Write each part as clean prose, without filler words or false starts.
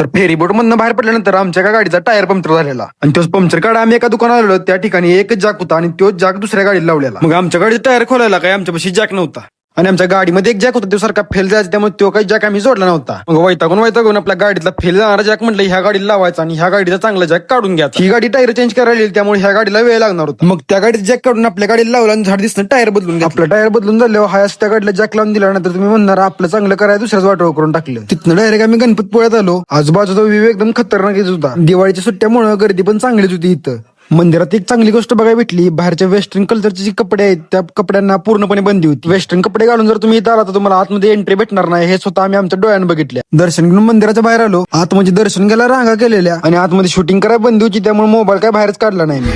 तर फेरीबोट मधनं बाहेर पडल्यानंतर आमच्या एका गाडीचा टायर पंक्चर झालेला आणि तोच पंक्चर काढा आम्ही एका दुकानात आलो. त्या ठिकाणी एकच जॅक होता आणि तोच जॅक दुसऱ्या गाडीला लावलेला. मग आमच्या गाडीचा टायर खोलायला काय आमच्यापाशी जॅक नव्हता आणि आमच्या गाडीमध्ये एक जॅक होता तो सारखा फेल जायचा, त्यामुळे तो काही जॅक आम्ही जोडला नव्हता. मग वैतागून आपल्या गाडीतला फेल जाणारा जॅक म्हटलं ह्या गाडीला लावायचा आणि ह्या गाडीचा चांगला जॅक काढून घ्यायचा. ही गाडी टायर चेंज करायला त्यामुळे ह्या गाडीला वेळ लागणार होता. मग त्या गाडीत जॅक काढून आपल्या गाडीला लावला आणि झाड दिसतं टायर बदलून घेतलं. आपलं टायर बदलून झाल्यावर हा त्या गाडीला जॅक लावून दिल्यानंतर तुम्ही म्हणणार आपलं चांगलं करायला दुसऱ्याच वाटोळ करून टाकलं. तिथनं डायरेक्ट आम्ही गणपतपुळ्यात आलो. आजूबाजूचा व्ह्यू एकदम खतरनाक येत होता. दिवाळीच्या सुट्ट्यामुळे गर्दी पण चांगलीच होती. इथं मंदिरात एक चांगली गोष्ट बघायला भेटली, बाहेरच्या वेस्टर्न कल्चरचे जे कपडे आहेत त्या कपड्यांना पूर्णपणे बंदी होती. वेस्टर्न कपडे घालून जर तुम्ही इथं आला तर तुम्हाला आतमध्ये एंट्री भेटणार नाही. हे स्वतः आम्ही आमच्या डोळ्यानं बघितल्या. दर्शन घेऊन मंदिराच्या बाहेर आलो. आतमध्ये दर्शन घ्यायला रांगा केलेल्या आणि आतमध्ये शूटिंग करायला बंदी होती, त्यामुळे मोबाईल काय बाहेरच काढला नाही मी.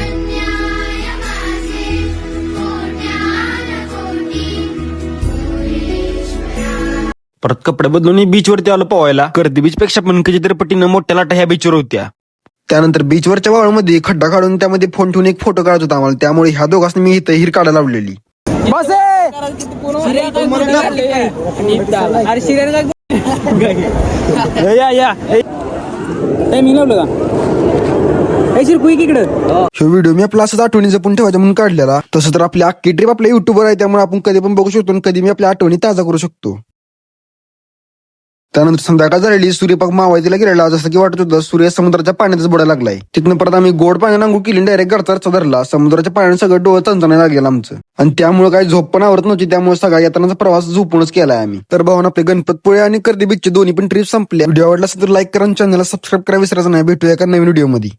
परत कपडे बदलून बीचवरती आलो पोहायला. गर्दी बीच पेक्षा पण कितीतरी पटीनं मोठ्या लाटा ह्या बीचवर होत्या. त्यानंतर बीचवरच्या वाळूमध्ये खड्डा काढून त्यामध्ये फोन ठेवून एक फोटो काढत होता आम्हाला, त्यामुळे ह्या दोघांनी मी इथं हिर काढायला लावलेली. हे व्हिडिओ मी आपला असंच आठवणी जपून ठेवायचा म्हणून काढलेला. तसं तर आपली अख्खी ट्रिप आपल्या युट्यूबवर आहे, त्यामुळे आपण कधी पण बघू शकतो आणि कधी मी आपल्या आठवणी ताजा करू शकतो. त्यानंतर संध्याकाळ झालेली, सूर्यपाक मावळतीला गेलेला. जसं की वाटत होतं सूर्य समुद्राच्या पाण्यातच बुडायला लागलाय. तिथनं परत आम्ही गोड पाण्यानं अंघोळ केली, डायरेक्ट घरचा धरला. समुद्राच्या पाण्याने सगळं डोळं चणचणायला लागलेलं आमचं आणि त्यामुळे काही झोप पण आवरत नव्हती. त्यामुळे सगळा येतानाचा प्रवास झोपूनच केलाय आम्ही. तर भावना आपले गणपतपुळे आणि कर्दी बीचचे दोन्ही पण ट्रिप संपल्या. व्हिडिओ आवडला असेल तर लाईक करा आणि चॅनलला सबस्क्राईब करा विसरायचं नाही. भेटूया एका नवीन व्हिडिओ मध्ये.